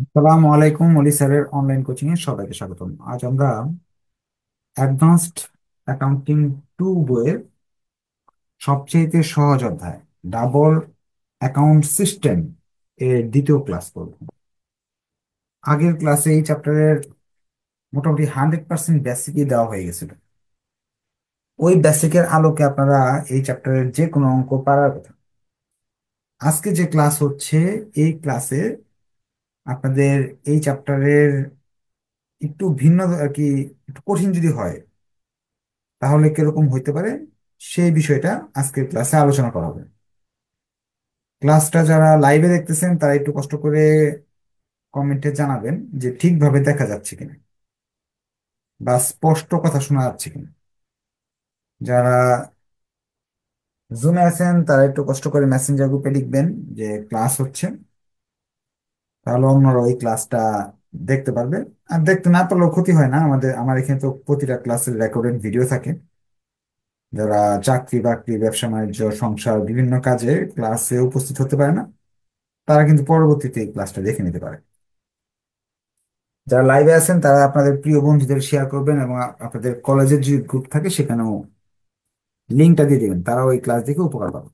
আসসালামু আলাইকুম, অলি স্যারের অনলাইন কোচিং এ সবাইকে স্বাগতম। আজ আমরা অ্যাডভান্সড অ্যাকাউন্টিং 2 বইয়ের সবচেয়ে সহজ অধ্যায় ডাবল অ্যাকাউন্ট সিস্টেম এর দ্বিতীয় ক্লাস করব। আগের ক্লাসে এই চ্যাপ্টারের মোটামুটি 100% বেসিকই দেওয়া হয়ে গেছিল। ওই বেসিকের আলোকে আপনারা এই চ্যাপ্টারের যে কোনো অঙ্ক পারার কথা। আজকে যে ক্লাস হচ্ছে, এই ক্লাসে আপনাদের এই চ্যাপ্টারের একটু ভিন্ন আর কি, একটু কঠিন যদি হয় তাহলে কিরকম হইতে পারে সেই বিষয়টা আজকের ক্লাসে আলোচনা করা হবে। ক্লাসটা যারা লাইভে দেখতেছেন তারা একটু কষ্ট করে কমেন্টে জানাবেন যে ঠিকভাবে দেখা যাচ্ছে কিনা বা স্পষ্ট কথা শোনা যাচ্ছে কিনা। যারা জুমে আছেন তারা একটু কষ্ট করে মেসেঞ্জার গ্রুপে লিখবেন যে ক্লাস হচ্ছে, তাহলে অন্যরা ওই ক্লাসটা দেখতে পারবে। আর দেখতে না পারলেও ক্ষতি হয় না, আমার এখানে তো প্রতিটা ক্লাসের রেকর্ডেড ভিডিও থাকে। যারা চাকরি বাকরি, ব্যবসা বাণিজ্য, সংসার বিভিন্ন কাজে ক্লাসে উপস্থিত হতে পারে না, তারা কিন্তু পরবর্তীতে এই ক্লাসটা দেখে নিতে পারে। যারা লাইভে আছেন তারা আপনাদের প্রিয় বন্ধুদের শেয়ার করবেন এবং আপনাদের কলেজের যে গ্রুপ থাকে সেখানেও লিঙ্কটা দিয়ে দিবেন, তারাও এই ক্লাস দেখে উপকার পাবে।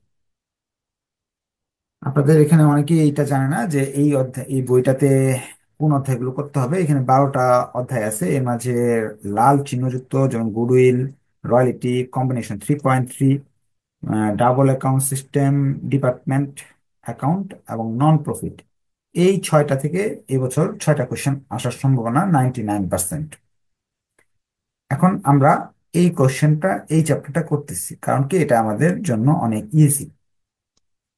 আপনাদের এখানে অনেকেই এইটা জানে না যে এই বইটাতে কোন অধ্যায়গুলো করতে হবে। এখানে 12টা অধ্যায় আছে, এর মাঝে লাল চিহ্নযুক্ত যেমন goodwill, royalty, combination 3.3, double account system, department account এবং নন প্রফিট, এই 6টা থেকে এবছর 6টা কোশ্চেন আসার সম্ভাবনা 99%। এখন আমরা এই কোশ্চেনটা, এই চ্যাপ্টারটা করতেছি কারণ কি এটা আমাদের জন্য অনেক ইজি।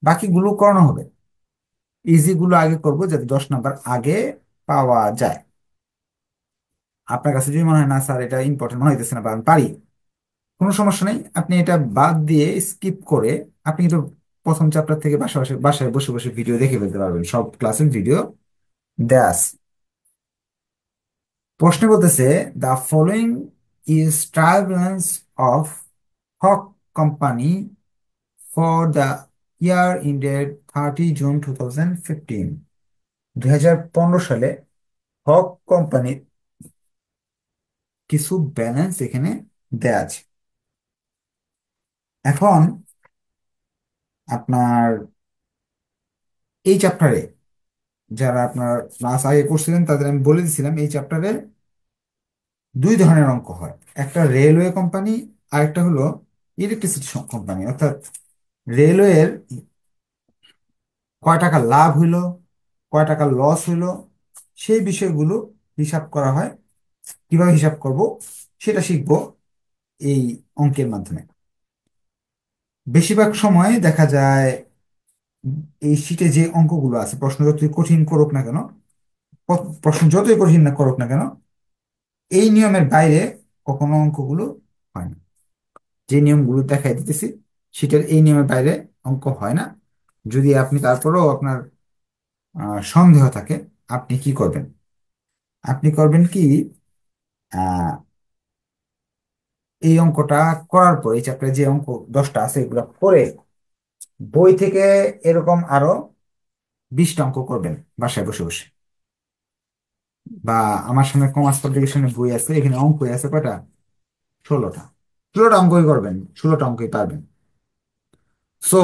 বাকিগুলো করানো হবে, ইজি গুলো আগে করব যাতে 10 নাম্বার আগে পাওয়া যায়। আপনার কাছে যদি মনে হয় না স্যার এটা ইম্পর্টেন্ট মনে হইতেছে না বা আমি পারি, কোনো সমস্যা নেই, আপনি এটা বাদ দিয়ে স্কিপ করে আপনি কিন্তু প্রথম চ্যাপ্টার থেকে বাসায় বাসায় বসে বসে ভিডিও দেখে ফেলতে পারবেন, সব ক্লাসের ভিডিও দেয়া আছে। প্রশ্নে বলতেছে the following is trial of Haque company for the year ended 30 June 2015। 2015 সালে হক কোম্পানির কিছু ব্যালেন্স এখানে দেয়া আছে। এখন আপনার এই চ্যাপ্টারে যারা আপনার ক্লাস আগে করছিলেন তাদের আমি বলে দিছিলাম এই চ্যাপ্টারে দুই ধরনের অঙ্ক হয়। একটা রেলওয়ে কোম্পানি, আর একটা হলো ইলেকট্রিসিটি কোম্পানি। অর্থাৎ রেলওয়ের কয় টাকা লাভ হইলো, কয় টাকা লস হইলো, সেই বিষয়গুলো হিসাব করা হয়। কিভাবে হিসাব করব সেটা শিখবো এই অঙ্কের মাধ্যমে। বেশিরভাগ সময় দেখা যায় এই শীটে যে অঙ্কগুলো আছে, প্রশ্ন যতই কঠিন করুক না কেন, প্রশ্ন যতই কঠিন না করুক না কেন, এই নিয়মের বাইরে কখনো অঙ্কগুলো হয় না। যে নিয়মগুলো দেখাই দিতেছি শীটের এই নিয়মের বাইরে অঙ্ক হয় না। যদি আপনি তারপরেও আপনার সন্দেহ থাকে, আপনি কি করবেন? আপনি করবেন কি, আহ এই অঙ্কটা করার পর এই চ্যাপ্টারে যে অঙ্ক 10টা আছে এগুলো করে বই থেকে এরকম আরো 20টা অঙ্ক করবেন বাসায় বসে বসে। বা আমার সামনে কমার্স পাবলিকেশনের বই আছে, এখানে অঙ্ক আছে কয়টা, 16টা। 16টা অঙ্কই করবেন, 16টা অঙ্কই পারবেন। সো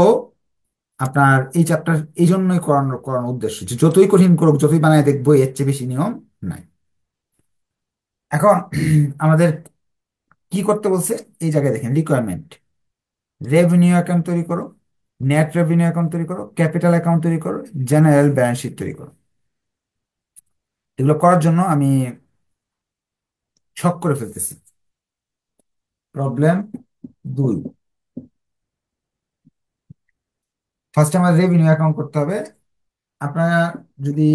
আপনার এই চ্যাপ্টার এই জন্যই করানোর করানোর উদ্দেশ্য যে যতই কঠিন করুক, যতই বানায় দেখবো, এর চেয়ে বেশি নিয়ম নাই। এখন আমাদের কি করতে বলছে, এই জায়গায় দেখেন রিকোয়ারমেন্ট: রেভিনিউ অ্যাকাউন্ট তৈরি করো, নেট রেভিনিউ অ্যাকাউন্ট তৈরি করো, ক্যাপিটাল অ্যাকাউন্ট তৈরি করো, জেনারেল ব্যালেন্স শিট তৈরি করো। এগুলো করার জন্য আমি ছক করে ফেলতেছি। প্রবলেম 2, ফার্স্টে আমাদের রেভিনিউ অ্যাকাউন্ট করতে হবে। আপনারা যদি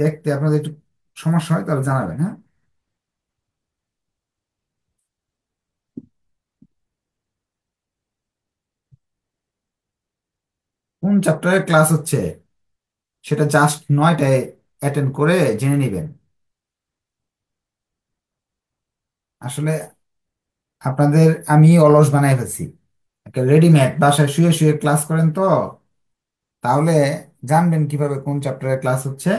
দেখতে আপনাদের একটু সমস্যা হয় তাহলে জানাবেন, হ্যাঁ। কোন চ্যাপ্টারের ক্লাস হচ্ছে সেটা জাস্ট 9টায় অ্যাটেন্ড করে জেনে নেবেন। আসলে আপনাদের আমি অলস বানাই ফেলছি, একটা রেডিমেড বাসায় শুয়ে শুয়ে ক্লাস করেন তো, তাহলে জানবেন কিভাবে কোন চ্যাপ্টারের ক্লাস হচ্ছে।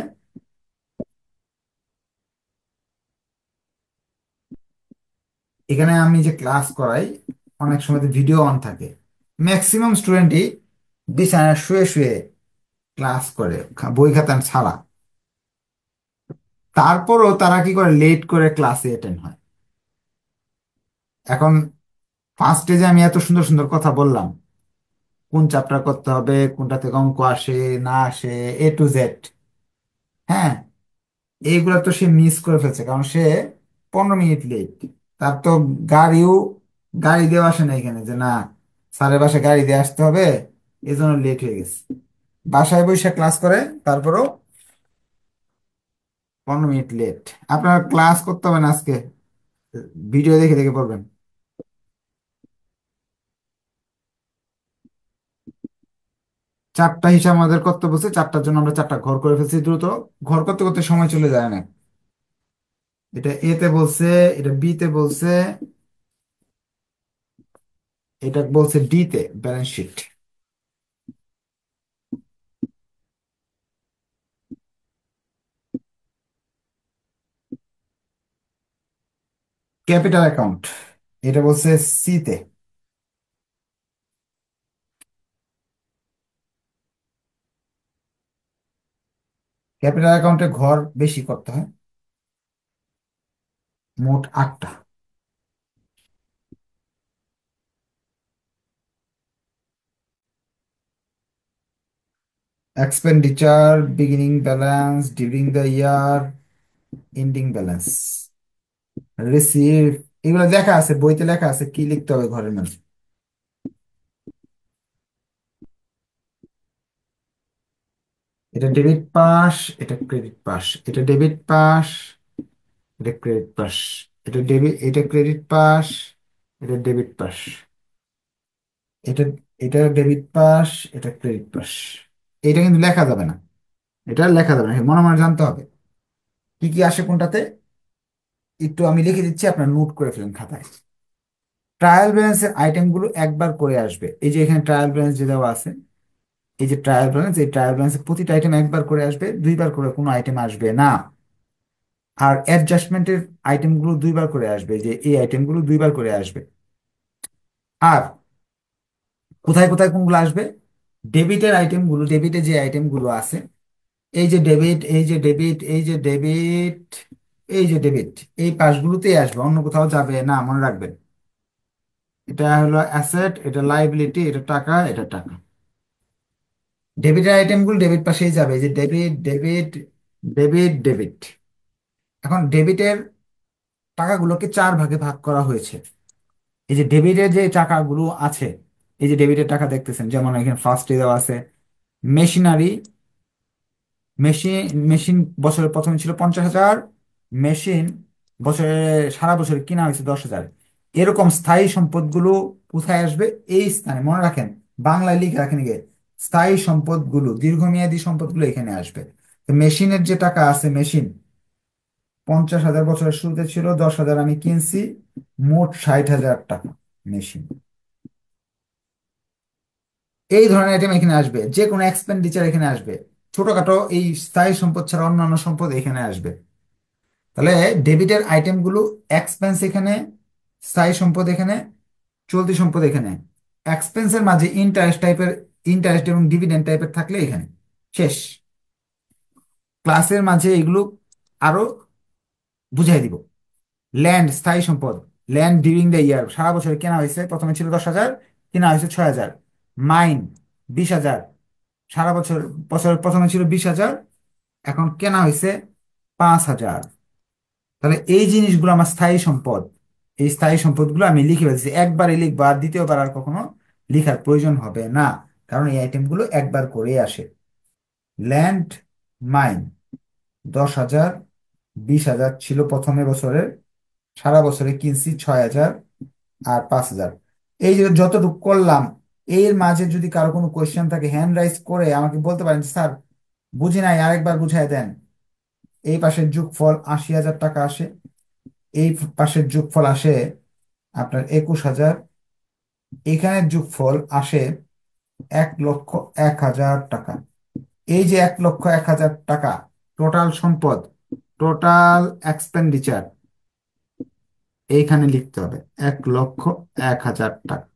এখানে আমি যে ক্লাস করাই অনেক সময় ভিডিও অন থাকে। ম্যাক্সিমাম স্টুডেন্টই বিছানায় শুয়ে শুয়ে ক্লাস করে, বই খাতা ছাড়া। তারপরও তারা কি করে, লেট করে ক্লাসে অ্যাটেন্ড হয়। এখন ফার্স্টে যে আমি এত সুন্দর সুন্দর কথা বললাম, কোন চ্যাপ্টার করতে হবে, কোনটা থেকে অঙ্ক আসে না আসে, A to Z, হ্যাঁ, এইগুলো তো সে মিস করে ফেলছে, কারণ সে 15 মিনিট লেট। তার তো গাড়িও, গাড়ি দিয়ে আসে না এখানে যে না স্যারের বাসায় গাড়ি দিয়ে আসতে হবে, এই জন্য লেট হয়ে গেছে। বাসায় বসে ক্লাস করে, তারপরেও 15 মিনিট লেট। আপনার ক্লাস করতে হবে না আজকে, ভিডিও দেখে দেখে পড়বেন। চারটা হিসাব আমাদের করতে বলছে, চারটার জন্য আমরা চারটা ঘর করে ফেলছি দ্রুত। ঘর করতে করতে সময় চলে যায় না। এটা এতে বলছে, এটা বিতে বলছে, এটা বলছে ডিতে ব্যালেন্স শিট। ক্যাপিটাল অ্যাকাউন্ট এটা বলছে সিতে। ক্যাপিটাল অ্যাকাউন্টে ঘর বেশি করতে হয়, মোট 8টা। Expenditure, beginning balance, during the year, ending balance, receive, এগুলো লেখা আছে বইতে, লেখা আছে কি লিখতে হবে ঘরের মধ্যে। এটা ডেবিট পাস, এটা ক্রেডিট পাস, এটা ডেবিট পাস, এটা ক্রেডিট পাস, এটা ডেবিট, এটা ক্রেডিট পাস, এটা ডেবিট পাস, এটা এটা ডেবিট পাস, এটা ক্রেডিট পাস। এটা কিন্তু লেখা যাবে না, এটা লেখা যাবে না, মনে মনে জানতে হবে কি কি আসে কোনটাতে। একটু আমি লিখে দিচ্ছি, আপনার নোট করে ফেলেন খাতায়। ট্রায়াল ব্যালেন্সের আইটেমগুলো একবার করে আসবে, এই যে এখানে ট্রায়াল ব্যালেন্স যে দেওয়া আছে, এই যে ট্রায়াল ব্যালেন্স, এই ট্রায়াল ব্যালেন্সের প্রতিটা আইটেম একবার করে আসবে, দুইবার করে কোনো আইটেম আসবে না। আর অ্যাডজাস্টমেন্টের আইটেমগুলো দুইবার করে আসবে, যে এই আইটেমগুলো দুইবার করে আসবে। আর কোথায় কোথায় কোনগুলো আসবে, ডেবিটের আইটেমগুলো, ডেবিটে যে আইটেমগুলো আছে, এই যে ডেবিট, এই যে ডেবিট, এই যে ডেবিট, এই যে ডেবিট, এই পাশগুলোতেই আসবে, অন্য কোথাও যাবে না, মনে রাখবেন। এটা হলো অ্যাসেট, এটা লাইবিলিটি, এটা টাকা, এটা টাকা। ডেবিটের আইটেমগুলো ডেবিট পাশেই যাবে, এই যে ডেবিট ডেবিট ডেবিট ডেবিট। এখন ডেবিটের টাকাগুলোকে 4 ভাগে ভাগ করা হয়েছে। এই যে ডেবিটের যে টাকাগুলো আছে, এই যে ডেবিটের টাকা দেখতেছেন, যেমন এখানে ফার্স্টে দেওয়া আছে মেশিনারি, মেশিন, মেশিন বছরের প্রথমে ছিল 50,000, মেশিন বছরে, সারা বছরে কিনা হয়েছে 10,000। এরকম স্থায়ী সম্পদগুলো কোথায় আসবে, এই স্থানে মনে রাখেন, বাংলায় লিখে রাখেন গিয়ে, স্থায়ী সম্পদগুলো, দীর্ঘমেয়াদী সম্পদগুলো এখানে আসবে। তো মেশিনের যে টাকা আছে, মেশিন 50,000 বছরের শুরুতে ছিল, 10,000 আমি কিনছি, মোট 60,000 টাকা মেশিন। এই ধরনের আইটেম এখানে আসবে, যে কোনো এক্সপেন্ডিচার এখানে আসবে, ছোটখাটো এই স্থায়ী সম্পদ ছাড়া অন্যান্য সম্পদ এখানে আসবে। তাহলে ডেবিটের আইটেমগুলো, এক্সপেন্স এখানে, স্থায়ী সম্পদ এখানে, চলতি সম্পদ এখানে। এক্সপেন্সের মাঝে ইন্টারেস্ট টাইপের, ইন্টারেস্ট এবং ডিভিডেন্ড টাইপের থাকলে এখানে শেষ। ক্লাসের মাঝে এগুলো আরো বুঝাই দিব। ল্যান্ড স্থায়ী সম্পদ, ল্যান্ড ডিউরিং দ্য ইয়ার, সারা বছরে কেনা হয়েছে, প্রথমে ছিল 10,000, কেনা হয়েছে 6,000। মাইন 20,000, সারা বছর, বছরের প্রথমে ছিল 20,000, এখন কেনা হয়েছে 5,000। তাহলে এই জিনিসগুলো আমার স্থায়ী সম্পদ, এই স্থায়ী সম্পদগুলো আমি লিখে ফেলছি, একবারই লিখবো, আর দ্বিতীয়বার আর কখনো লিখার প্রয়োজন হবে না, কারণ এই আইটেমগুলো একবার করে আসে। ল্যান্ড, মাইন 10,000, 20,000 ছিল প্রথমে বছরের, সারা বছরে কিনছি 6,000 আর 5,000। এই যে যতটুকু করলাম, এর মাঝে যদি কারো কোনো কোয়েশ্চেন থাকে, হ্যান্ড রাইজ করে আমাকে বলতে পারেন, স্যার বুঝি নাই, আরেকবার বুঝাই দেন। এই পাশের যোগফল 80,000 টাকা আসে, এই পাশের যোগফল আসে আপনার 21,000, এখানের যোগফল আসে 1,01,000 টাকা। এই যে 1,01,000 টাকা টোটাল সম্পদ, টোটাল এক্সপেন্ডিচার, এইখানে লিখতে হবে 1,01,000 টাকা।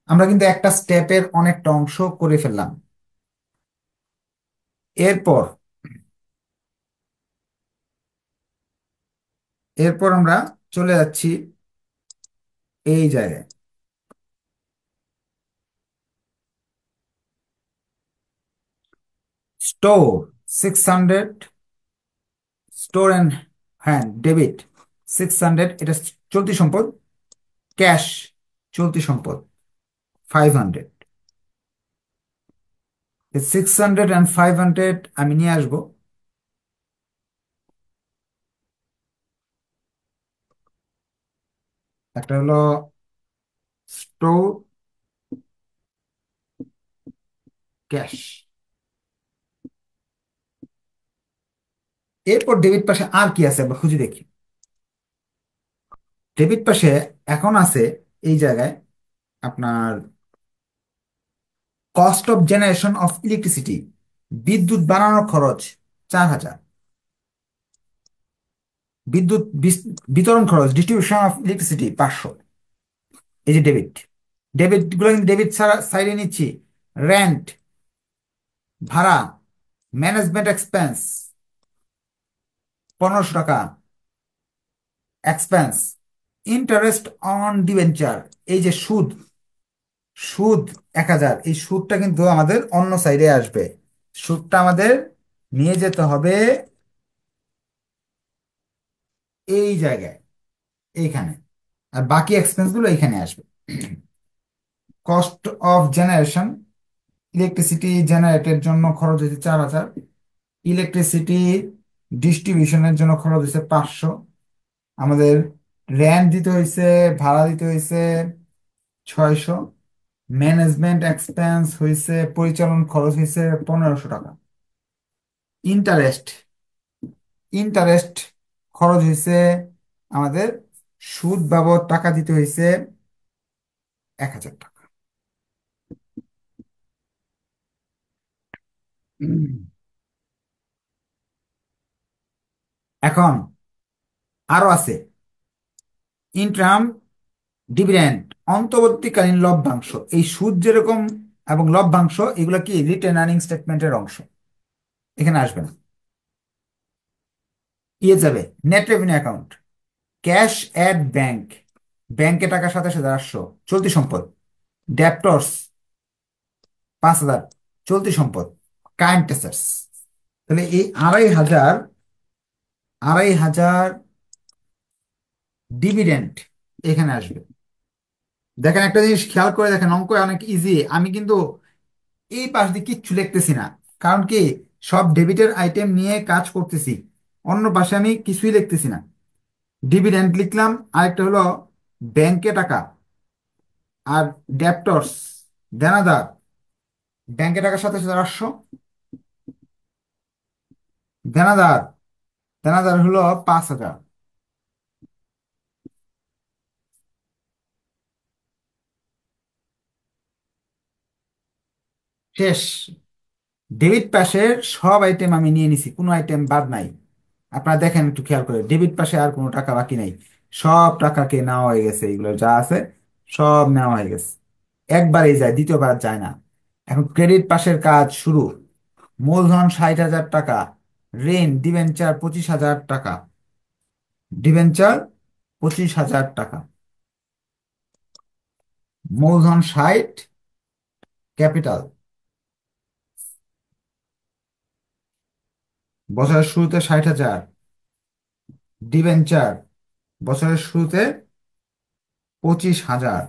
আমরা কিন্তু একটা স্টেপের অনেকটা অংশ করে ফেললাম। এরপর এরপর আমরা চলে যাচ্ছি এই জায়গায়। Store 600, store and hand debit 600, এটা চলতি সম্পদ। ক্যাশ চলতি সম্পদ 500। 600 and 500 আমি নিয়ে আসবো। একটা হলো স্টোর ক্যাশ। এরপর ডেবিট পাশে আর কি আছে আমরা খুঁজে দেখি। ডেবিট পাশে এখন আছে এই জায়গায় আপনার cost of generation of electricity, বিদ্যুৎ বানানোর খরচ 4,000। বিদ্যুৎ বিতরণ খরচ ডিস্ট্রিবিউশন অফ ইলেকট্রিসিটি 500। এই যে ডেবিট, ডেবিট গুলো কিন্তু ডেবিট ছাড়া সাইডে নিচ্ছি। রেন্ট ভাড়া, ম্যানেজমেন্ট এক্সপেন্স 1,500 টাকা এক্সপেন্স, ইন্টারেস্ট অন ডিবেঞ্চার, এই যে সুদ, সুদ 1,000। এই সুদটা কিন্তু আমাদের অন্য সাইডে আসবে। সুদটা আমাদের নিয়ে যেতে হবে এই জায়গায়, এইখানে। আর বাকি এক্সপেন্স গুলো এখানে আসবে। কস্ট অফ জেনারেশন, ইলেকট্রিসিটি জেনারেটের জন্য খরচ হয়েছে 4,000। ইলেকট্রিসিটি ডিস্ট্রিবিউশনের জন্য খরচ হয়েছে 500। আমাদের রেন্ট দিতে হয়েছে, ভাড়া দিতে হয়েছে 600। ম্যানেজমেন্ট এক্সপেন্স হয়েছে, পরিচালন খরচ হয়েছে 1,500 টাকা। ইন্টারেস্ট, ইন্টারেস্ট খরচ হয়েছে আমাদের, সুদ বাবদ টাকা দিতে হয়েছে 1,000 টাকা। এখন আরো আছে ইন্টারাম ডিভিডেন্ড, অন্তর্বর্তীকালীন লভ্যাংশ। এই সুদ যেরকম এবং লভ্যাংশ এগুলো কি রিটেন আর্নিং স্টেটমেন্টের অংশ, এখানে আসবে না। ইয়ে যাবে net revenue account, cash at bank, ব্যাংকে টাকা 27,800 চলতি সম্পদ। ডেপ্টর্স 5,000 চলতি সম্পদ। কারেন্ট অ্যাসেটস, তাহলে এই 2,500, 2,500 ডিভিডেন্ড এখানে আসবে। দেখেন একটা জিনিস খেয়াল করে দেখেন, অঙ্ক অনেক ইজি। আমি কিন্তু এই পাশ দিয়ে কিচ্ছু লিখতেছি না, কারণ কি সব ডেবিটের আইটেম নিয়ে কাজ করতেছি। অন্য পাশে আমি কিছুই লিখতেছি না। ডিভিডেন্ড লিখলাম, আরেকটা হলো ব্যাংকে টাকা, আর ডেপ্টর্স দেনাদার, ব্যাংকে টাকা 27,800, দেনাদার, দেনাদার হলো 5,000। শেষ। ডেবিট পাশের সব আইটেম আমি নিয়ে নিছি, কোনো আইটেম বাদ নাই। আপনারা দেখেন একটু খেয়াল করে, ডেবিট পাশে আর কোনো টাকা বাকি নাই। সব টাকাকে নেওয়া হয়ে গেছে, এগুলো যা আছে সব নেওয়া হয়ে গেছে। একবারেই যায়, দ্বিতীয়বার আর যায় না। এখন ক্রেডিট পাশের কাজ শুরু। মূলধন 60,000 টাকা, ঋণ ডিবেঞ্চার 25,000 টাকা, ডিবেঞ্চার 25,000 টাকা, মূলধন 60, ক্যাপিটাল। বছরের শুরুতে 60,000, ডিবেঞ্চার বছরের শুরুতে 25,000।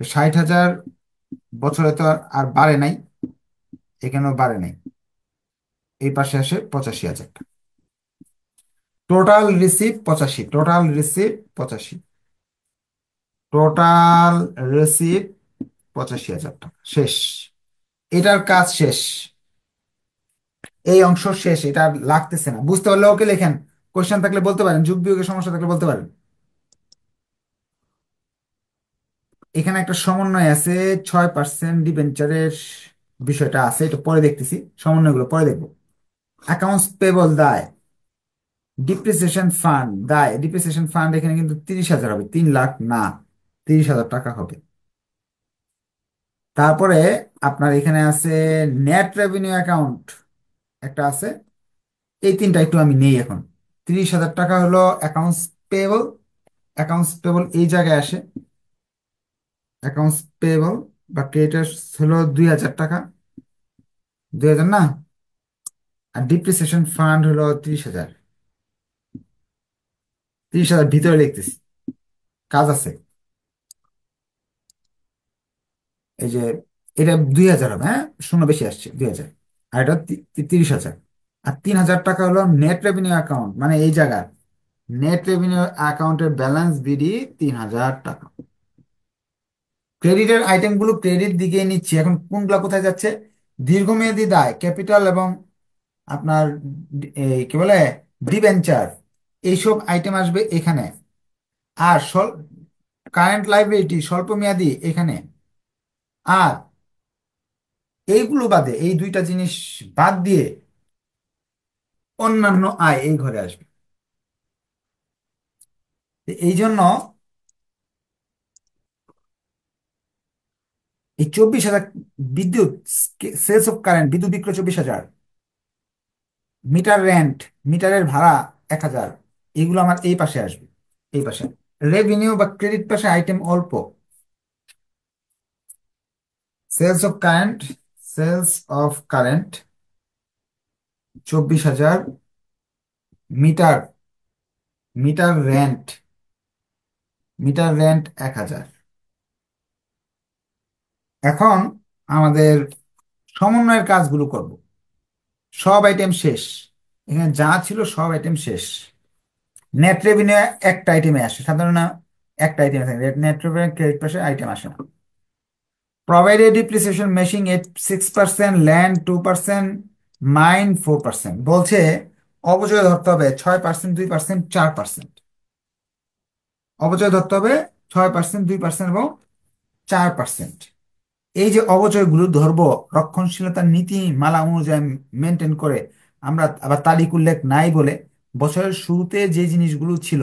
60,000 বছরে তো আর বাড়ে নাই, এখানেও বাড়ে নাই। এই পাশে আসে 85,000 টাকা। Total receive 85, total receive 85, total receive 85,000 টাকা। শেষ, এটার কাজ শেষ। এই অংশ শেষ, এটা আর লাগতেছে না। বুঝতে পারলে ওকে লেখেন, কোশ্চেন থাকলে বলতে পারেন, যোগ বিয়োগের সমস্যা থাকলে বলতে পারেন। এখানে একটা সমন্বয় আছে, 6% ডিবেঞ্চারের বিষয়টা আছে, এটা পরে দেখতেছি, সমন্বয়গুলো পরে দেখবো। অ্যাকাউন্টস পেবল দায়, ডিপ্রিসিয়েশন ফান্ড দায়, ডিপ্রিসিয়েশন ফান্ড এখানে কিন্তু 30,000 হবে, 3 লাখ না, 30,000 টাকা হবে। তারপরে আপনার এখানে আছে নেট রেভিনিউ অ্যাকাউন্ট একটা আছে। এই তিনটা একটু আমি নেই এখন। 30,000 টাকা হলো অ্যাকাউন্টস পেয়েবল। অ্যাকাউন্টস পেয়েবল এই জায়গায় আসে। অ্যাকাউন্টস পেয়েবল বা ক্রেডিটার্স হলো 2,000 টাকা, 2,000 না। আর ডিপ্রিসিয়েশন ফান্ড হলো 30,000। 30,000 ভিতরে লিখতেছি, কাজ আছে। এই যে এটা 2,000 হবে, হ্যাঁ, শূন্য বেশি আসছে, 2,000। আর এটা 30,000। আর 3,000 টাকা হলো নেট রেভিনিউ অ্যাকাউন্ট, মানে এই জায়গার নেট রেভিনিউ অ্যাকাউন্টের ব্যালেন্স বিডি 3,000 টাকা। ক্রেডিটের আইটেমগুলো ক্রেডিট দিকে নিচ্ছি, এখন কোনগুলা কোথায় যাচ্ছে? দীর্ঘমেয়াদী দায়, ক্যাপিটাল এবং আপনার এই কি বলে ডিবেঞ্চার, এইসব আইটেম আসবে এখানে। আর কারেন্ট লাইবিলিটি স্বল্প মেয়াদি এখানে। আর এইগুলো বাদে, এই দুইটা জিনিস বাদ দিয়ে অন্যান্য আয় এই ঘরে আসবে। তো এই জন্য এই 24,000 বিদ্যুৎ, সেলস অফ কারেন্ট, বিদ্যুৎ বিক্রয় 24,000, মিটার রেন্ট, মিটারের ভাড়া 1,000, এগুলো আমার এই পাশে আসবে, এই পাশে। রেভিনিউ বা ক্রেডিট পাশে আইটেম অল্প। Sales of current, sales of current 24,000, meter, meter rent, meter rent 1,000। এখন আমাদের সমন্বয়ের কাজগুলো করব। সব আইটেম শেষ, এখানে যা ছিল সব আইটেম শেষ। নেট রেভিনিউ একটা আইটেমে আসে সাধারণত, একটা আইটেমে থাকে। নেট রেভিনিউ ক্রেডিট পাশে আইটেম আসে না। Provided depreciation মেশিং 6%, land 2%, mine 4%। বলছে অবচয় ধরতে হবে 6%, 2%, 4%। অবচয় ধরতে হবে 6%, 2% এবং 4%। এই যে অবচয়গুলো ধরবো রক্ষণশীলতার নীতিমালা অনুযায়ী মেনটেন করে, আমরা আবার তারিখ উল্লেখ নাই বলে বছরের শুরুতে যে জিনিসগুলো ছিল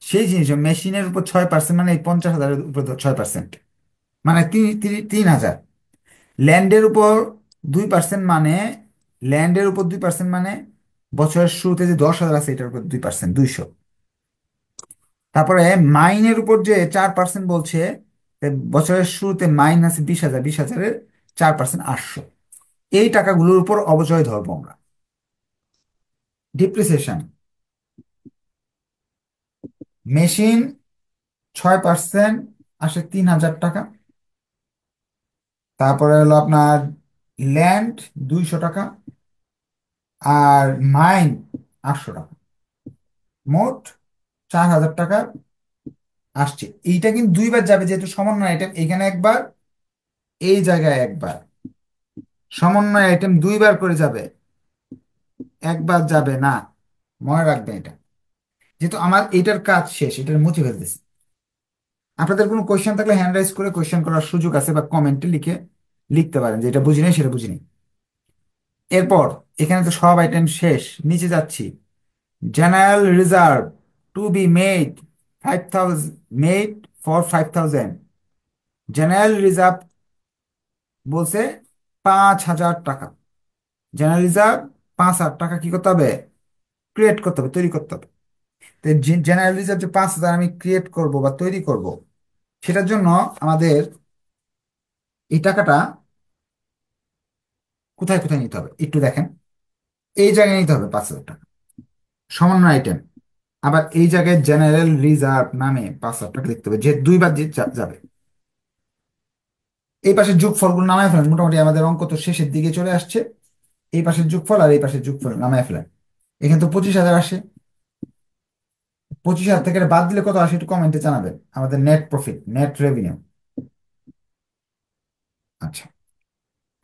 সেই জিনিস, মেশিনের উপর 6% মানে এই 50,000-এর উপর 6%, মানে 3,000। ল্যান্ডের উপর 2% মানে, ল্যান্ডের উপর 2% মানে বছরের শুরুতে যে 10,000 আছে এটার উপর 2%, 200। তারপরে মাইনের উপর যে 4% বলছে, বছরের শুরুতে মাইন আছে 20,000, 20,000-এর 4% 800। এই টাকাগুলোর উপর অবচয় ধরবো আমরা। ডিপ্রিসিয়েশন, মেশিন 6% আসে 3,000 টাকা। তারপরে হলো আপনার ল্যান্ড 200 টাকা, আর মাইন 800 টাকা, মোট 4,000 টাকা আসছে। এইটা কিন্তু দুইবার যাবে যেহেতু সমন্বয় আইটেম, এখানে একবার, এই জায়গায় একবার। সমন্বয় আইটেম দুইবার করে যাবে, একবার যাবে না, মনে রাখবেন এটা। যেহেতু আমার এটার কাজ শেষ, এটার মুছে ফেলতেছি। আপনাদের কোনো কোয়েশ্চেন থাকলে হ্যান্ড রাইজ করে কোয়েশ্চেন করার সুযোগ আছে, বা কমেন্টে লিখতে পারেন যে এটা বুঝি নাই, সেটা বুঝি নাই। এরপর এখানে তো সব আইটেম শেষ, নিচে যাচ্ছি। General reserve to be made 5,000, made for 5,000। General reserve বলছে 5,000 টাকা। জেনারেল রিজার্ভ 5,000 টাকা কি করতে হবে? ক্রিয়েট করতে হবে, তৈরি করতে হবে। তো জেনারেল রিজার্ভ যে 5,000 আমি ক্রিয়েট করব বা তৈরি করব, সেটার জন্য আমাদের এই টাকাটা কোথায় কোথায় নিতে হবে একটু দেখেন। এই জায়গায় নিতে হবে 5,000 টাকা, সমন্বয় আইটেম। আবার এই জায়গায় জেনারেল রিজার্ভ নামে 5,000 টাকা লিখতে হবে, যে দুইবার যে যাবে। এই পাশের যোগফলগুলো নামায় ফেলেন, মোটামুটি আমাদের অঙ্ক তো শেষের দিকে চলে আসছে। এই পাশের যোগফল আর এই পাশের যোগফল নামায় ফেলেন। এখানে তো 25,000 আসে, 25,000 থেকে এটা বাদ দিলে কত আসে একটু কমেন্টে জানাবেন। আমাদের নেট প্রফিট, নেট রেভিনিউ। আচ্ছা,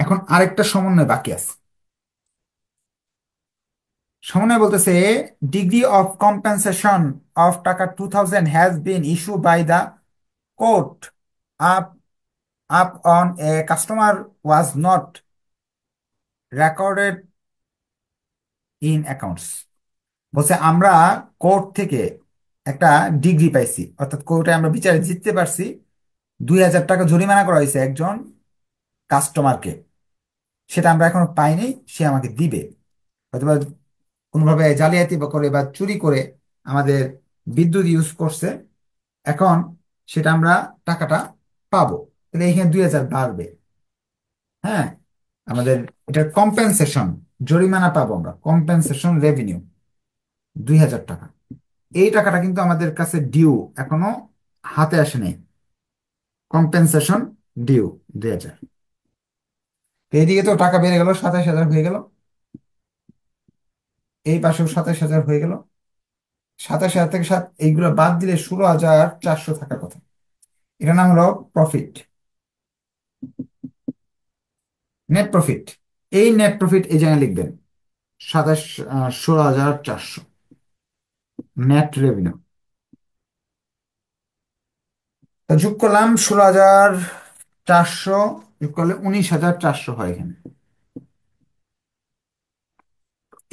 এখন আরেকটা সমন্বয় বাকি আছে। সমন্বয় বলতেছে ডিগ্রি অফ কম্পেনসেশন অফ টাকা 2,000 has been issue by the court up up on a customer was not recorded in accounts. বলছে আমরা কোর্ট থেকে একটা ডিগ্রি পাইছি, অর্থাৎ কোর্টে আমরা বিচারে জিততে পারছি, 2,000 টাকা জরিমানা করা হয়েছে একজন কাস্টমারকে, সেটা আমরা এখনো পাইনি, সে আমাকে দিবে। হয়তোবা কোনোভাবে জালিয়াতি বা করে বা চুরি করে আমাদের বিদ্যুৎ ইউজ করছে, এখন সেটা আমরা টাকাটা পাবো। তাহলে এখানে 2,000 বাড়বে। হ্যাঁ, আমাদের এটা কম্পেনসেশন, জরিমানা পাবো আমরা, কম্পেনসেশন রেভিনিউ 2,000 টাকা। এই টাকাটা কিন্তু আমাদের কাছে ডিউ, এখনো হাতে আসে নাই। Compensation due 2,000। এইদিকে তো টাকা বেড়ে গেল, 27,000 হয়ে গেল, এই পাশেও 27,000 হয়ে গেল। 27,000 থেকে এইগুলো বাদ দিলে 16,400 থাকার কথা। এটার নাম হলো প্রফিট, নেট প্রফিট। এই নেট প্রফিট এই জায়গায় লিখবেন, 16,400 নেট রেভিনিউ। তা যোগ করলাম 16,400, যোগ করলে 19,400 হয় এখানে।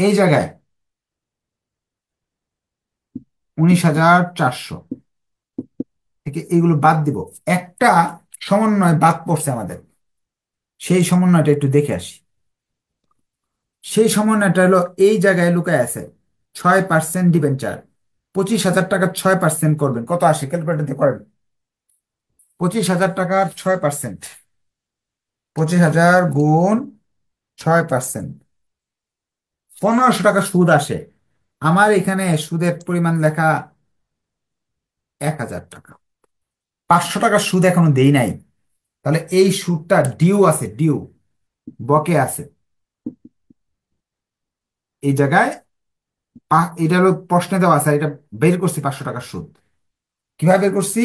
এই জায়গায় 19,400 থেকে এইগুলো বাদ দিব। একটা সমন্বয় বাদ পড়ছে আমাদের, সেই সমন্বয়টা একটু দেখে আসি। সেই সমন্বয়টা হলো এই জায়গায় লুকায় আছে, 6% ডিবেঞ্চার। 25,000 টাকা 6% করবেন কত আসে, ক্যালকুলেটর দিয়ে করেন। 25,000 টাকার 6%, 25,000 গুণ 6%, 1,500 টাকা সুদ আসে। আমার এখানে সুদের পরিমাণ লেখা 1,000 টাকা, 500 টাকার সুদ এখনো দেই নাই। তাহলে এই সুদটা ডিউ আছে, ডিউ বকে আছে এই জায়গায়। এটা হলো প্রশ্নে দেওয়া আছে, আর এটা বের করছি 500 টাকার সুদ। কিভাবে বের করছি?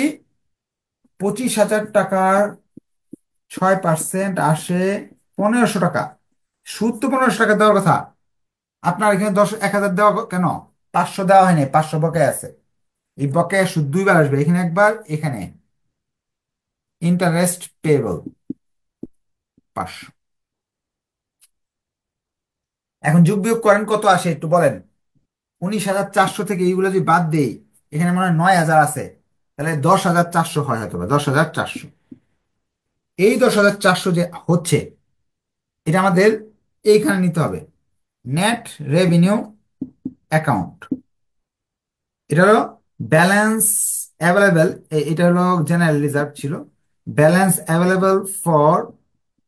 25,000 টাকার 6% আসে 1,500 টাকা। সুদ তো 1,500 টাকা দেওয়ার কথা, আপনার এখানে 1,000 দেওয়া কেন? 500 দেওয়া হয়নি, 500 বকেয়া আছে। এই বকেয়া সুদ দুইবার আসবে, এখানে একবার, এখানে। Interest payable 500। এখন যোগ বিয়োগ করেন, কত আসে একটু বলেন। 19,400 থেকে এইগুলো যদি বাদ দেই, এখানে মনে হয় 9,000 আছে, তাহলে 10,400 হয়, হয়তো বা 10,400। এই 10,400 যে হচ্ছে, এটা আমাদের এইখানে নিতে হবে, নেট রেভিনিউ অ্যাকাউন্ট। এটা হলো ব্যালেন্স অ্যাভেলেবেল, এটা হলো জেনারেল রিজার্ভ ছিল, ব্যালেন্স অ্যাভেলেবেল ফর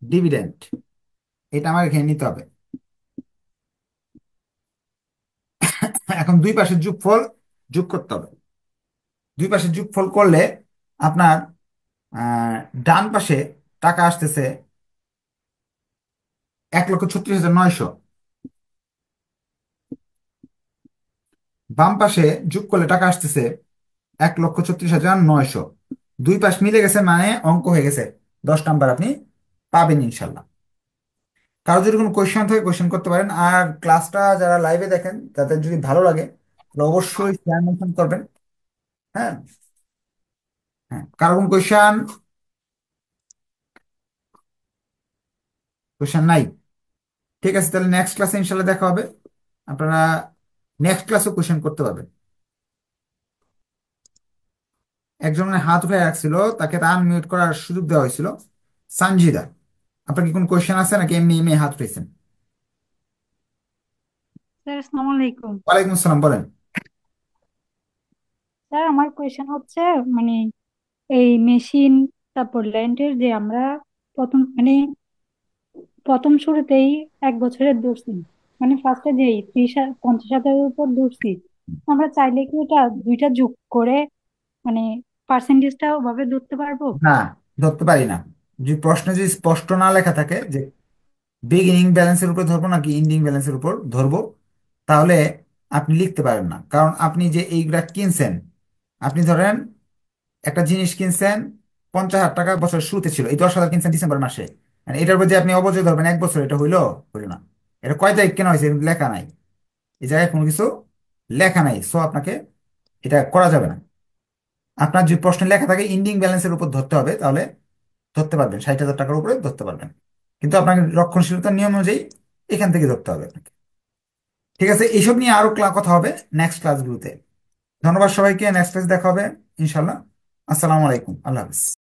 ডিভিডেন্ড, এটা আমার এখানে নিতে হবে। এখন দুই পাশের যোগফল যোগ করতে হবে। দুই পাশের যোগফল করলে আপনার আহ, ডান পাশে টাকা আসতেছে 1,36,900, বাম পাশে যোগ করলে টাকা আসতেছে 1,36,900। দুই পাশ মিলে গেছে মানে অঙ্ক হয়ে গেছে, 10 নাম্বার আপনি পাবেন ইনশাল্লাহ। কারো যদি কোনো কোয়েশ্চেন থাকে কোয়েশ্চেন করতে পারেন। আর ক্লাসটা যারা লাইভে দেখেন তাদের যদি ভালো লাগে তাহলে অবশ্যই শেয়ার মেনশন করবেন। হ্যাঁ, হ্যাঁ, কারো কোনো কোয়েশ্চেন? কোয়েশ্চেন নাই? ঠিক আছে, তাহলে নেক্সট ক্লাসে ইনশাল্লাহ দেখা হবে। আপনারা নেক্সট ক্লাসও কোয়েশ্চেন করতে পারবেন। একজনের হাত উঠে রাখছিল, তাকে আনমিউট করার সুযোগ দেওয়া হয়েছিল, সানজিদা। আপনার কি কোনো কোয়েশ্চেন আছে নাকি এমনি এমনি হাত উঠেছেন? স্যার আসসালামু আলাইকুম। ওয়ালাইকুম আসসালাম, বলেন। স্যার আমার কোয়েশন হচ্ছে মানে এই মেশিন, তারপর ল্যান্ডের যে আমরা প্রথম প্রথম শুরুতেই 1 বছরের ধরছি, মানে ফার্স্টে যেই 50,000-এর উপর ধরছি, আমরা চাইলে কি এটা দুইটা যোগ করে মানে পার্সেন্টেজটা ওভাবে ধরতে পারবো? না, ধরতে পারি না। যে প্রশ্নে যদি স্পষ্ট না লেখা থাকে যে বিগিনিং ব্যালেন্সের উপর ধরবো নাকি এন্ডিং ব্যালেন্সের উপর ধরবো, তাহলে আপনি লিখতে পারেন না। কারণ আপনি যে এইগুলা কিনছেন, আপনি ধরেন একটা জিনিস কিনছেন 50,000 টাকা, বছর শুরুতে ছিল, এই 10,000 কিনছেন ডিসেম্বর মাসে, মানে এটার উপর যে আপনি অবচয় ধরবেন 1 বছর, এটা হইলো? হইলো না। এটা কয় তারিখ কেনা হয়েছে কিন্তু লেখা নাই, এই জায়গায় কোনো কিছু লেখা নাই, সো আপনাকে এটা করা যাবে না। আপনার যদি প্রশ্নে লেখা থাকে এন্ডিং ব্যালেন্সের উপর ধরতে হবে, তাহলে ধরতে পারবেন, 60,000 টাকার উপরে ধরতে পারবেন। কিন্তু আপনাকে রক্ষণশীলতার নিয়ম অনুযায়ী এখান থেকে ধরতে হবে আপনাকে। ঠিক আছে, এইসব নিয়ে আরো কথা হবে নেক্সট ক্লাসগুলোতে। ধন্যবাদ সবাইকে, নেক্সট ক্লাস দেখা হবে ইনশাল্লাহ। আসসালামু আলাইকুম, আল্লাহ হাফিজ।